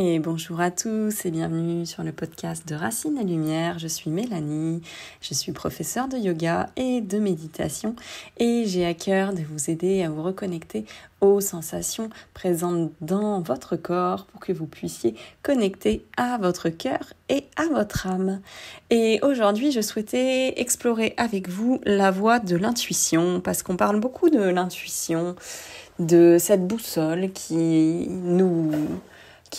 Et bonjour à tous et bienvenue sur le podcast de Racines et Lumière. Je suis Mélanie, je suis professeure de yoga et de méditation et j'ai à cœur de vous aider à vous reconnecter aux sensations présentes dans votre corps pour que vous puissiez connecter à votre cœur et à votre âme. Et aujourd'hui, je souhaitais explorer avec vous la voie de l'intuition parce qu'on parle beaucoup de l'intuition, de cette boussole qui nous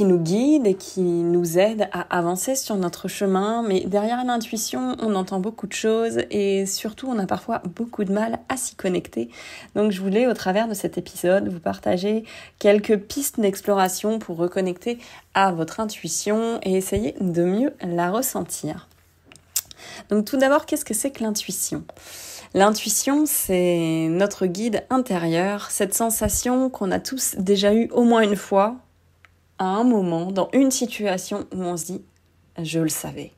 guide et qui nous aide à avancer sur notre chemin. Mais derrière l'intuition, on entend beaucoup de choses et surtout, on a parfois beaucoup de mal à s'y connecter. Donc, je voulais, au travers de cet épisode, vous partager quelques pistes d'exploration pour reconnecter à votre intuition et essayer de mieux la ressentir. Donc, tout d'abord, qu'est-ce que c'est que l'intuition ? L'intuition, c'est notre guide intérieur, cette sensation qu'on a tous déjà eue au moins une fois, à un moment, dans une situation où on se dit « je le savais ».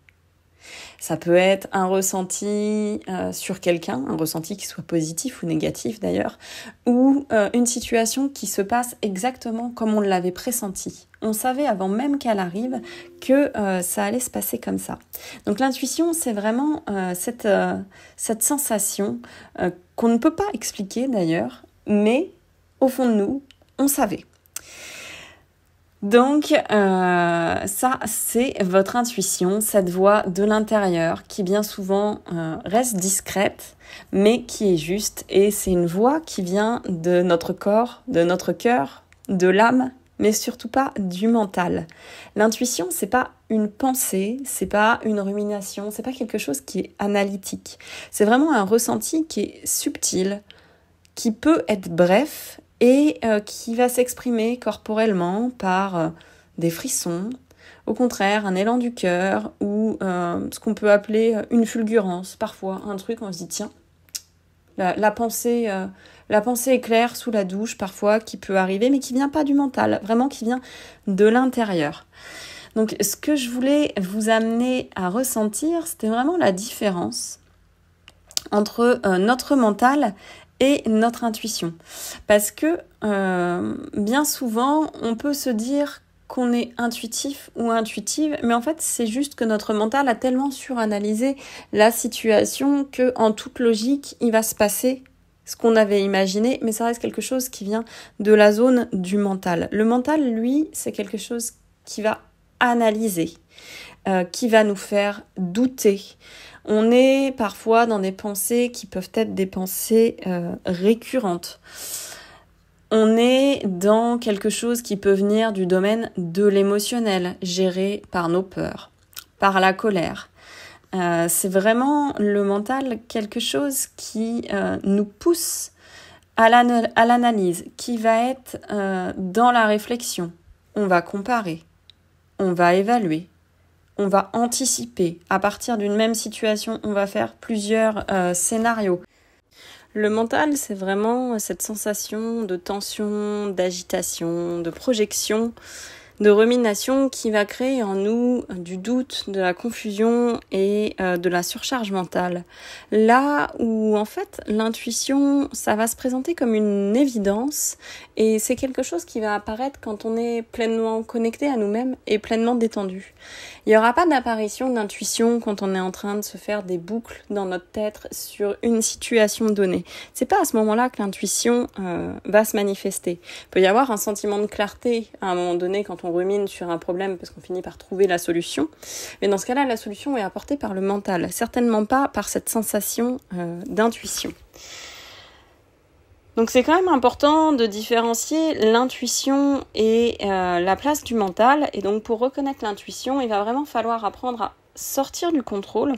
Ça peut être un ressenti sur quelqu'un, un ressenti qui soit positif ou négatif d'ailleurs, ou une situation qui se passe exactement comme on l'avait pressenti. On savait avant même qu'elle arrive que ça allait se passer comme ça. Donc l'intuition, c'est vraiment cette sensation qu'on ne peut pas expliquer d'ailleurs, mais au fond de nous, on savait. Donc, ça, c'est votre intuition, cette voix de l'intérieur qui bien souvent reste discrète, mais qui est juste. Et c'est une voix qui vient de notre corps, de notre cœur, de l'âme, mais surtout pas du mental. L'intuition, c'est pas une pensée, c'est pas une rumination, c'est pas quelque chose qui est analytique. C'est vraiment un ressenti qui est subtil, qui peut être bref, et qui va s'exprimer corporellement par des frissons, au contraire un élan du cœur ou ce qu'on peut appeler une fulgurance, parfois un truc on se dit tiens, la pensée éclair sous la douche parfois qui peut arriver mais qui vient pas du mental, vraiment qui vient de l'intérieur. Donc ce que je voulais vous amener à ressentir, c'était vraiment la différence entre notre mental et notre intuition. Parce que bien souvent, on peut se dire qu'on est intuitif ou intuitive, mais en fait, c'est juste que notre mental a tellement suranalysé la situation que, en toute logique, il va se passer ce qu'on avait imaginé, mais ça reste quelque chose qui vient de la zone du mental. Le mental, lui, c'est quelque chose qui va analyser, qui va nous faire douter. On est parfois dans des pensées qui peuvent être des pensées récurrentes. On est dans quelque chose qui peut venir du domaine de l'émotionnel, géré par nos peurs, par la colère. C'est vraiment le mental quelque chose qui nous pousse à l'analyse, qui va être dans la réflexion. On va comparer, on va évaluer. On va anticiper. À partir d'une même situation, on va faire plusieurs scénarios. Le mental, c'est vraiment cette sensation de tension, d'agitation, de projection, de rumination qui va créer en nous du doute, de la confusion et de la surcharge mentale. Là où en fait l'intuition, ça va se présenter comme une évidence et c'est quelque chose qui va apparaître quand on est pleinement connecté à nous-mêmes et pleinement détendu. Il n'y aura pas d'apparition d'intuition quand on est en train de se faire des boucles dans notre tête sur une situation donnée. C'est pas à ce moment-là que l'intuition va se manifester. Il peut y avoir un sentiment de clarté à un moment donné quand on rumine sur un problème parce qu'on finit par trouver la solution. Mais dans ce cas-là, la solution est apportée par le mental, certainement pas par cette sensation d'intuition. Donc c'est quand même important de différencier l'intuition et la place du mental. Et donc pour reconnaître l'intuition, il va vraiment falloir apprendre à sortir du contrôle,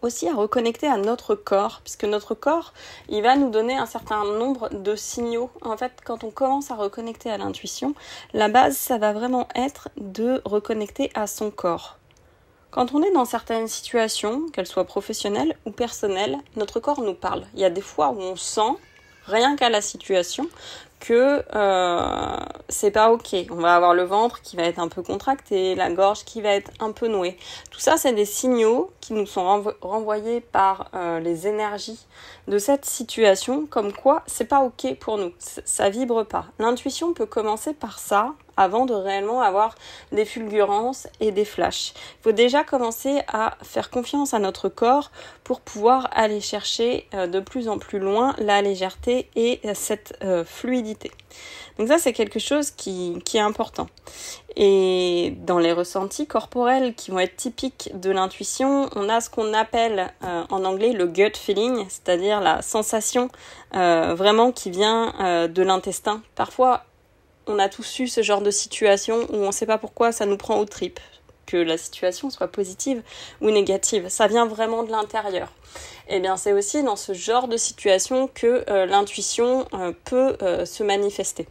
aussi à reconnecter à notre corps, puisque notre corps, il va nous donner un certain nombre de signaux. En fait, quand on commence à reconnecter à l'intuition, la base, ça va vraiment être de reconnecter à son corps. Quand on est dans certaines situations, qu'elles soient professionnelles ou personnelles, notre corps nous parle. Il y a des fois où on sent, rien qu'à la situation, que c'est pas ok. On va avoir le ventre qui va être un peu contracté, la gorge qui va être un peu nouée. Tout ça, c'est des signaux qui nous sont renvoyés par les énergies de cette situation, comme quoi c'est pas ok pour nous, ça vibre pas. L'intuition peut commencer par ça, avant de réellement avoir des fulgurances et des flashs. Il faut déjà commencer à faire confiance à notre corps pour pouvoir aller chercher de plus en plus loin la légèreté et cette fluidité. Donc ça, c'est quelque chose qui est important. Et dans les ressentis corporels qui vont être typiques de l'intuition, on a ce qu'on appelle en anglais le gut feeling, c'est-à-dire la sensation vraiment qui vient de l'intestin. Parfois, on a tous eu ce genre de situation où on ne sait pas pourquoi ça nous prend aux tripes, que la situation soit positive ou négative. Ça vient vraiment de l'intérieur. Et bien, c'est aussi dans ce genre de situation que l'intuition peut se manifester.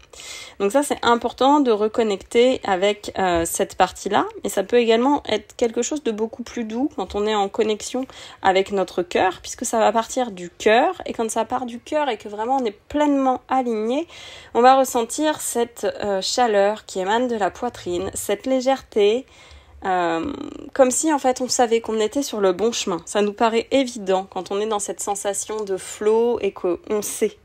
Donc ça, c'est important de reconnecter avec cette partie-là. Et ça peut également être quelque chose de beaucoup plus doux quand on est en connexion avec notre cœur, puisque ça va partir du cœur. Et quand ça part du cœur et que vraiment on est pleinement aligné, on va ressentir cette chaleur qui émane de la poitrine, cette légèreté, comme si en fait on savait qu'on était sur le bon chemin. Ça nous paraît évident quand on est dans cette sensation de flow et qu'on sait.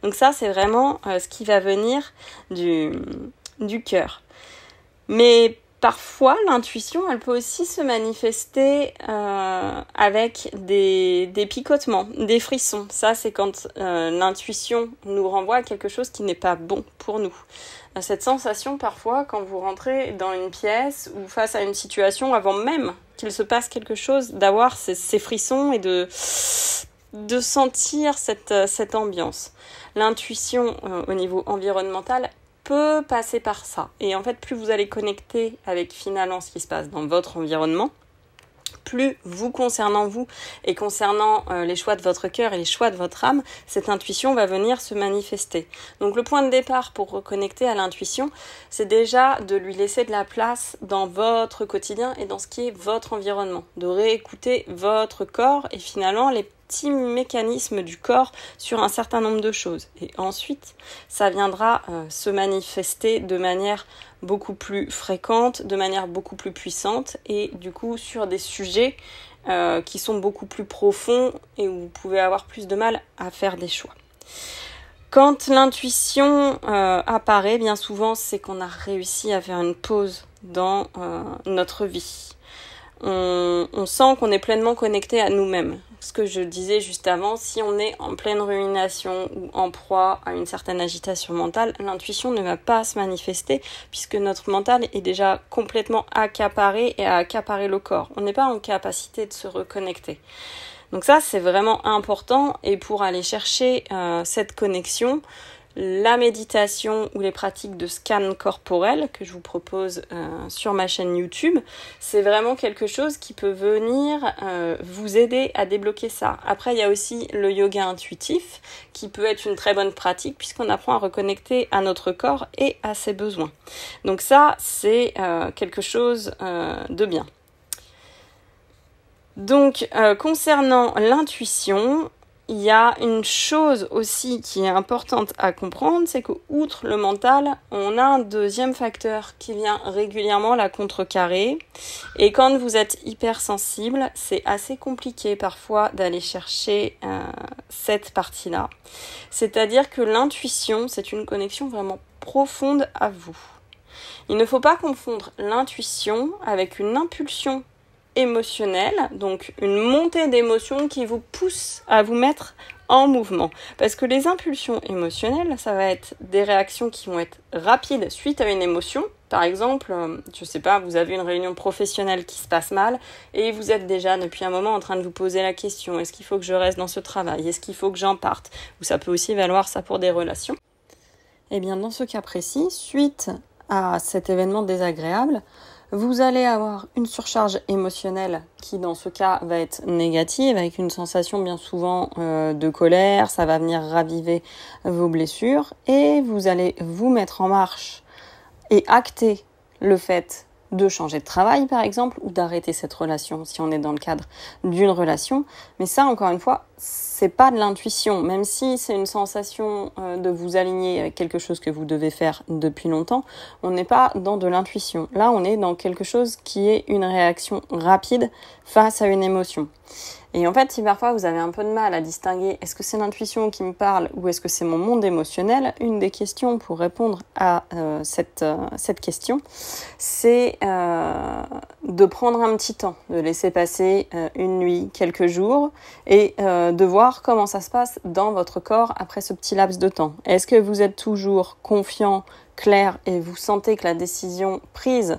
Donc ça, c'est vraiment ce qui va venir du cœur. Mais parfois, l'intuition, elle peut aussi se manifester avec des picotements, des frissons. Ça, c'est quand l'intuition nous renvoie à quelque chose qui n'est pas bon pour nous. Cette sensation, parfois, quand vous rentrez dans une pièce ou face à une situation, avant même qu'il se passe quelque chose, d'avoir ces frissons et de sentir cette ambiance. L'intuition au niveau environnemental peut passer par ça. Et en fait, plus vous allez connecter avec finalement ce qui se passe dans votre environnement, plus vous concernant vous et concernant les choix de votre cœur et les choix de votre âme, cette intuition va venir se manifester. Donc le point de départ pour reconnecter à l'intuition, c'est déjà de lui laisser de la place dans votre quotidien et dans ce qui est votre environnement, de réécouter votre corps et finalement les petits mécanismes du corps sur un certain nombre de choses. Et ensuite, ça viendra se manifester de manière beaucoup plus fréquente, de manière beaucoup plus puissante et du coup sur des sujets qui sont beaucoup plus profonds et où vous pouvez avoir plus de mal à faire des choix. Quand l'intuition apparaît, bien souvent, c'est qu'on a réussi à faire une pause dans notre vie. On sent qu'on est pleinement connecté à nous-mêmes. Ce que je disais juste avant, si on est en pleine rumination ou en proie à une certaine agitation mentale, l'intuition ne va pas se manifester puisque notre mental est déjà complètement accaparé et a accaparé le corps. On n'est pas en capacité de se reconnecter. Donc ça, c'est vraiment important et pour aller chercher cette connexion, la méditation ou les pratiques de scan corporel que je vous propose sur ma chaîne YouTube, c'est vraiment quelque chose qui peut venir vous aider à débloquer ça. Après, il y a aussi le yoga intuitif qui peut être une très bonne pratique puisqu'on apprend à reconnecter à notre corps et à ses besoins. Donc ça, c'est quelque chose de bien. Donc, concernant l'intuition, il y a une chose aussi qui est importante à comprendre, c'est qu'outre le mental, on a un deuxième facteur qui vient régulièrement la contrecarrer. Et quand vous êtes hypersensible, c'est assez compliqué parfois d'aller chercher cette partie-là. C'est-à-dire que l'intuition, c'est une connexion vraiment profonde à vous. Il ne faut pas confondre l'intuition avec une impulsion émotionnelle, donc une montée d'émotions qui vous pousse à vous mettre en mouvement. Parce que les impulsions émotionnelles, ça va être des réactions qui vont être rapides suite à une émotion. Par exemple, je sais pas, vous avez une réunion professionnelle qui se passe mal et vous êtes déjà depuis un moment en train de vous poser la question, est-ce qu'il faut que je reste dans ce travail? Est-ce qu'il faut que j'en parte? Ou ça peut aussi valoir ça pour des relations. Et bien dans ce cas précis, suite à cet événement désagréable, vous allez avoir une surcharge émotionnelle qui, dans ce cas, va être négative, avec une sensation bien souvent de colère. Ça va venir raviver vos blessures et vous allez vous mettre en marche et acter le fait de changer de travail, par exemple, ou d'arrêter cette relation, si on est dans le cadre d'une relation. Mais ça, encore une fois, c'est pas de l'intuition, même si c'est une sensation de vous aligner avec quelque chose que vous devez faire depuis longtemps, on n'est pas dans de l'intuition. Là, on est dans quelque chose qui est une réaction rapide face à une émotion. Et en fait, si parfois vous avez un peu de mal à distinguer est-ce que c'est l'intuition qui me parle ou est-ce que c'est mon monde émotionnel, une des questions pour répondre à cette question, c'est de prendre un petit temps, de laisser passer une nuit, quelques jours et de voir comment ça se passe dans votre corps après ce petit laps de temps. Est-ce que vous êtes toujours confiant, clair et vous sentez que la décision prise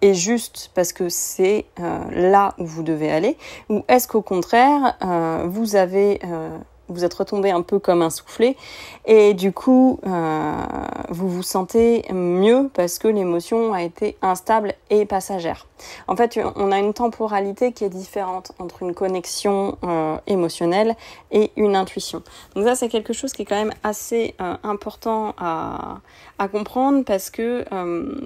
est juste parce que c'est là où vous devez aller, ou est-ce qu'au contraire, vous êtes retombé un peu comme un soufflé et du coup, vous vous sentez mieux parce que l'émotion a été instable et passagère. En fait, on a une temporalité qui est différente entre une connexion émotionnelle et une intuition. Donc ça, c'est quelque chose qui est quand même assez important à comprendre parce que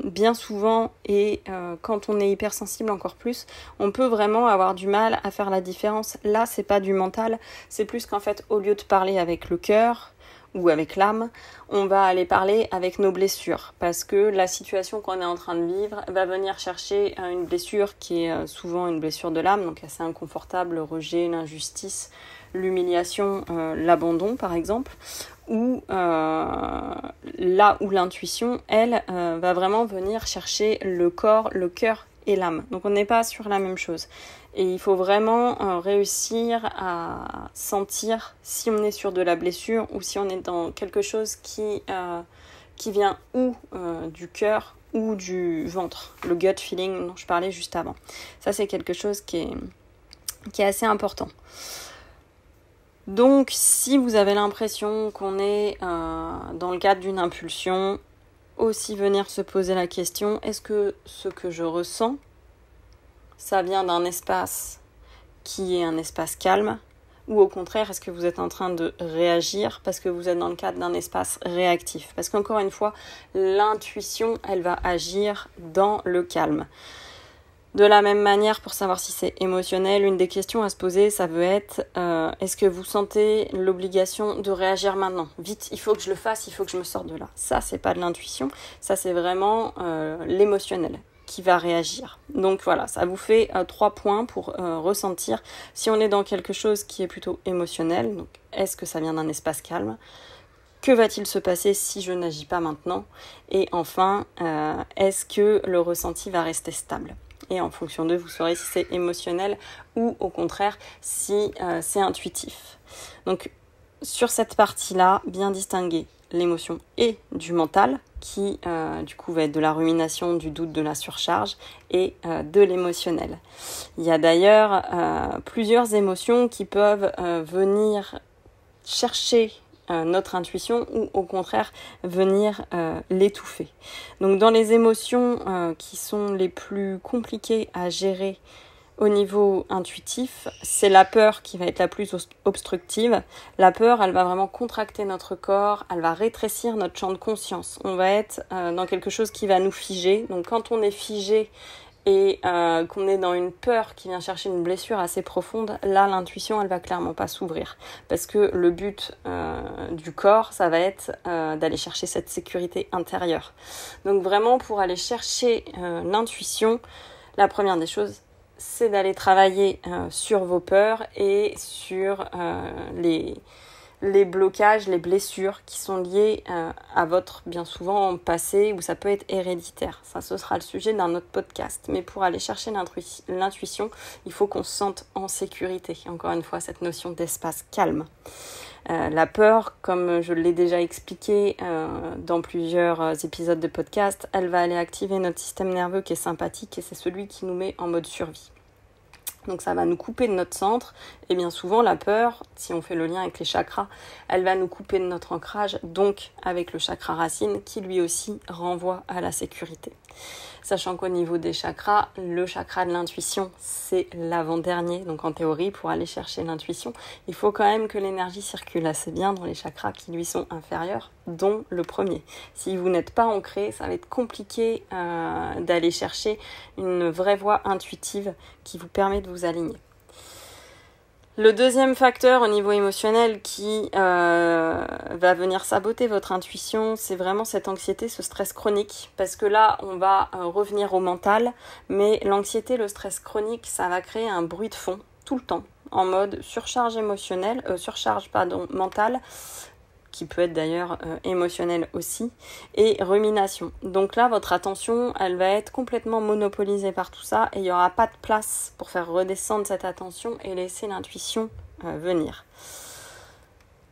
bien souvent, et quand on est hypersensible encore plus, on peut vraiment avoir du mal à faire la différence. Là, c'est pas du mental, c'est plus qu'en fait, au lieu de parler avec le cœur ou avec l'âme, on va aller parler avec nos blessures parce que la situation qu'on est en train de vivre va venir chercher une blessure qui est souvent une blessure de l'âme, donc assez inconfortable, le rejet, l'injustice, l'humiliation, l'abandon par exemple, ou là où l'intuition, elle, va vraiment venir chercher le corps, le cœur et l'âme. Donc on n'est pas sur la même chose. Et il faut vraiment réussir à sentir si on est sur de la blessure ou si on est dans quelque chose qui vient ou du cœur ou du ventre, le gut feeling dont je parlais juste avant. Ça, c'est quelque chose qui est assez important. Donc, si vous avez l'impression qu'on est dans le cadre d'une impulsion, aussi venir se poser la question, est-ce que ce que je ressens, ça vient d'un espace qui est un espace calme, ou au contraire, est-ce que vous êtes en train de réagir parce que vous êtes dans le cadre d'un espace réactif? Parce qu'encore une fois, l'intuition, elle va agir dans le calme. De la même manière, pour savoir si c'est émotionnel, une des questions à se poser, ça veut être est-ce que vous sentez l'obligation de réagir maintenant? Vite, il faut que je le fasse, il faut que je me sorte de là. Ça, c'est pas de l'intuition, ça c'est vraiment l'émotionnel qui va réagir. Donc voilà, ça vous fait 3 points pour ressentir si on est dans quelque chose qui est plutôt émotionnel. Donc, est-ce que ça vient d'un espace calme? Que va-t-il se passer si je n'agis pas maintenant? Et enfin, est-ce que le ressenti va rester stable? Et en fonction d'eux, vous saurez si c'est émotionnel ou au contraire si c'est intuitif. Donc sur cette partie-là, bien distinguer l'émotion et du mental qui du coup va être de la rumination, du doute, de la surcharge et de l'émotionnel. Il y a d'ailleurs plusieurs émotions qui peuvent venir chercher notre intuition ou au contraire venir l'étouffer. Donc dans les émotions qui sont les plus compliquées à gérer au niveau intuitif, c'est la peur qui va être la plus obstructive. La peur, elle va vraiment contracter notre corps, elle va rétrécir notre champ de conscience. On va être dans quelque chose qui va nous figer. Donc quand on est figé et qu'on est dans une peur qui vient chercher une blessure assez profonde, là l'intuition elle va clairement pas s'ouvrir parce que le but du corps ça va être d'aller chercher cette sécurité intérieure. Donc vraiment pour aller chercher l'intuition, la première des choses c'est d'aller travailler sur vos peurs et sur les blocages, les blessures qui sont liées à votre, bien souvent, passé, ou ça peut être héréditaire. Ça, ce sera le sujet d'un autre podcast. Mais pour aller chercher l'intuition, il faut qu'on se sente en sécurité. Encore une fois, cette notion d'espace calme. La peur, comme je l'ai déjà expliqué dans plusieurs épisodes de podcast, elle va aller activer notre système nerveux qui est sympathique et c'est celui qui nous met en mode survie. Donc ça va nous couper de notre centre et bien souvent la peur, si on fait le lien avec les chakras, elle va nous couper de notre ancrage, donc avec le chakra racine qui lui aussi renvoie à la sécurité. Sachant qu'au niveau des chakras, le chakra de l'intuition, c'est l'avant-dernier. Donc en théorie, pour aller chercher l'intuition, il faut quand même que l'énergie circule assez bien dans les chakras qui lui sont inférieurs, dont le premier. Si vous n'êtes pas ancré, ça va être compliqué d'aller chercher une vraie voie intuitive qui vous permet de vous aligner. Le deuxième facteur au niveau émotionnel qui va venir saboter votre intuition, c'est vraiment cette anxiété, ce stress chronique. Parce que là, on va revenir au mental, mais l'anxiété, le stress chronique, ça va créer un bruit de fond tout le temps, en mode surcharge mentale, qui peut être d'ailleurs émotionnelle aussi, et rumination. Donc là, votre attention, elle va être complètement monopolisée par tout ça, et il n'y aura pas de place pour faire redescendre cette attention et laisser l'intuition venir.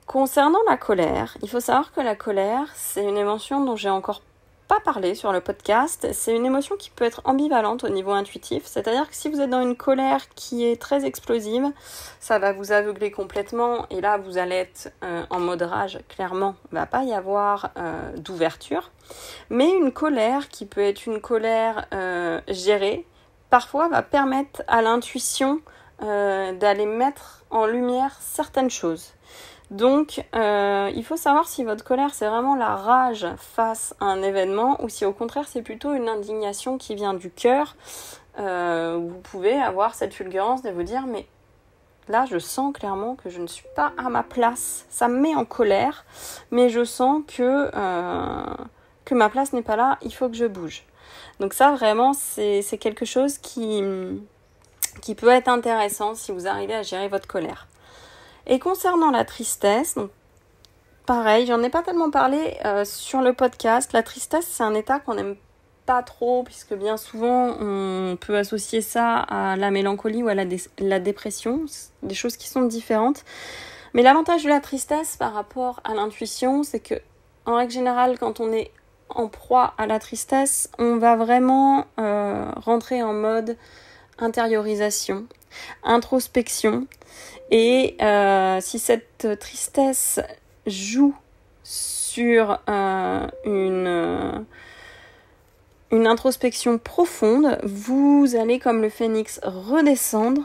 Concernant la colère, il faut savoir que la colère, c'est une émotion dont j'ai encore pas parlé sur le podcast. C'est une émotion qui peut être ambivalente au niveau intuitif, c'est-à-dire que si vous êtes dans une colère qui est très explosive, ça va vous aveugler complètement et là vous allez être en mode rage, clairement, il ne va pas y avoir d'ouverture. Mais une colère qui peut être une colère gérée, parfois va permettre à l'intuition d'aller mettre en lumière certaines choses. Donc, il faut savoir si votre colère, c'est vraiment la rage face à un événement ou si au contraire, c'est plutôt une indignation qui vient du cœur. Vous pouvez avoir cette fulgurance de vous dire, mais là, je sens clairement que je ne suis pas à ma place. Ça me met en colère, mais je sens que ma place n'est pas là, il faut que je bouge. Donc ça, vraiment, c'est quelque chose qui peut être intéressant si vous arrivez à gérer votre colère. Et concernant la tristesse, donc pareil, j'en ai pas tellement parlé sur le podcast. La tristesse, c'est un état qu'on n'aime pas trop, puisque bien souvent, on peut associer ça à la mélancolie ou à la dépression, des choses qui sont différentes. Mais l'avantage de la tristesse par rapport à l'intuition, c'est que, en règle générale, quand on est en proie à la tristesse, on va vraiment rentrer en mode intériorisation, introspection. Et si cette tristesse joue sur une introspection profonde, vous allez comme le phénix redescendre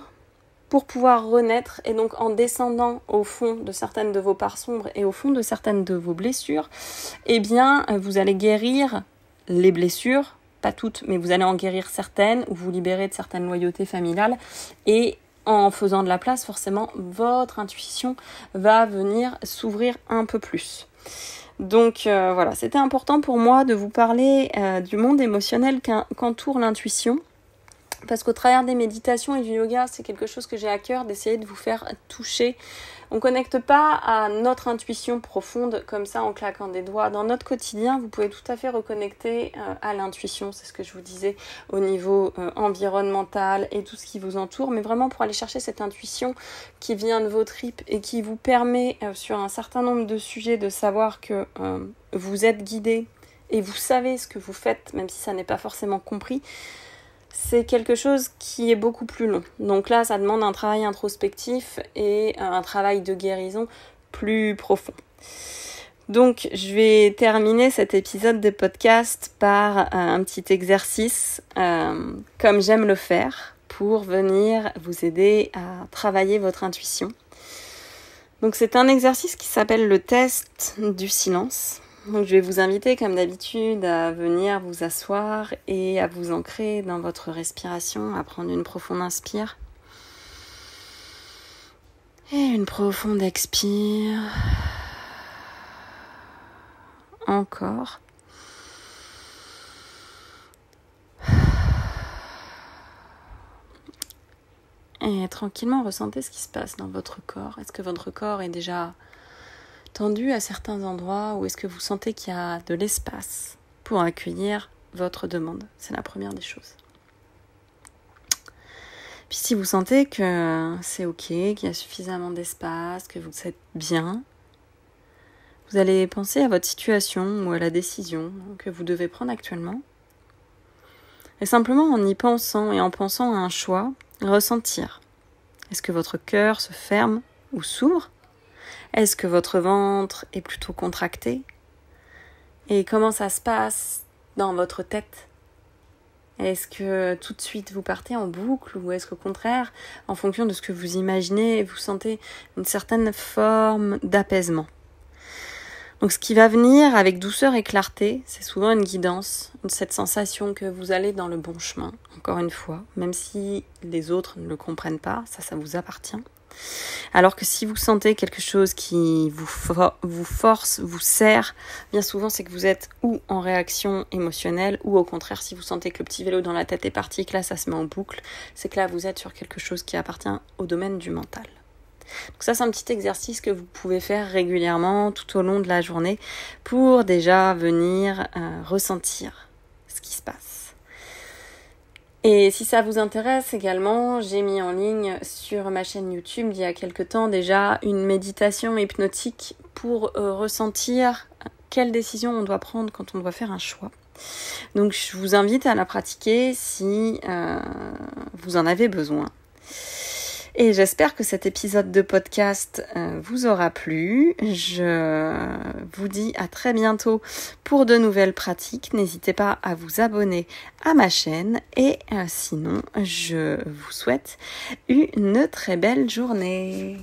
pour pouvoir renaître. Et donc en descendant au fond de certaines de vos parts sombres et au fond de certaines de vos blessures, eh bien vous allez guérir les blessures, pas toutes, mais vous allez en guérir certaines ou vous libérer de certaines loyautés familiales. Et en faisant de la place, forcément, votre intuition va venir s'ouvrir un peu plus. Donc voilà, c'était important pour moi de vous parler du monde émotionnel qu'entoure l'intuition. Parce qu'au travers des méditations et du yoga, c'est quelque chose que j'ai à cœur d'essayer de vous faire toucher. On ne connecte pas à notre intuition profonde comme ça en claquant des doigts. Dans notre quotidien, vous pouvez tout à fait reconnecter à l'intuition, c'est ce que je vous disais, au niveau environnemental et tout ce qui vous entoure. Mais vraiment pour aller chercher cette intuition qui vient de vos tripes et qui vous permet sur un certain nombre de sujets de savoir que vous êtes guidé et vous savez ce que vous faites, même si ça n'est pas forcément compris. C'est quelque chose qui est beaucoup plus long. Donc là, ça demande un travail introspectif et un travail de guérison plus profond. Donc, je vais terminer cet épisode de podcast par un petit exercice, comme j'aime le faire, pour venir vous aider à travailler votre intuition. Donc, c'est un exercice qui s'appelle le test du silence. Donc, je vais vous inviter, comme d'habitude, à venir vous asseoir et à vous ancrer dans votre respiration, à prendre une profonde inspire et une profonde expire. Encore. Et tranquillement, ressentez ce qui se passe dans votre corps. Est-ce que votre corps est déjà tendu à certains endroits ou est-ce que vous sentez qu'il y a de l'espace pour accueillir votre demande? C'est la première des choses. Puis si vous sentez que c'est ok, qu'il y a suffisamment d'espace, que vous êtes bien, vous allez penser à votre situation ou à la décision que vous devez prendre actuellement. Et simplement en y pensant et en pensant à un choix, ressentir. Est-ce que votre cœur se ferme ou s'ouvre ? Est-ce que votre ventre est plutôt contracté ? Et comment ça se passe dans votre tête ? Est-ce que tout de suite vous partez en boucle ou est-ce qu'au contraire, en fonction de ce que vous imaginez, vous sentez une certaine forme d'apaisement ? Donc ce qui va venir avec douceur et clarté, c'est souvent une guidance, cette sensation que vous allez dans le bon chemin, encore une fois, même si les autres ne le comprennent pas, ça vous appartient. Alors que si vous sentez quelque chose qui vous force, vous serre, bien souvent c'est que vous êtes ou en réaction émotionnelle ou au contraire si vous sentez que le petit vélo dans la tête est parti, que là ça se met en boucle, c'est que là vous êtes sur quelque chose qui appartient au domaine du mental. Donc ça c'est un petit exercice que vous pouvez faire régulièrement tout au long de la journée pour déjà venir ressentir ce qui se passe. Et si ça vous intéresse également, j'ai mis en ligne sur ma chaîne YouTube il y a quelque temps déjà une méditation hypnotique pour ressentir quelle décision on doit prendre quand on doit faire un choix. Donc je vous invite à la pratiquer si vous en avez besoin. Et j'espère que cet épisode de podcast vous aura plu. Je vous dis à très bientôt pour de nouvelles pratiques. N'hésitez pas à vous abonner à ma chaîne. Et sinon, je vous souhaite une très belle journée.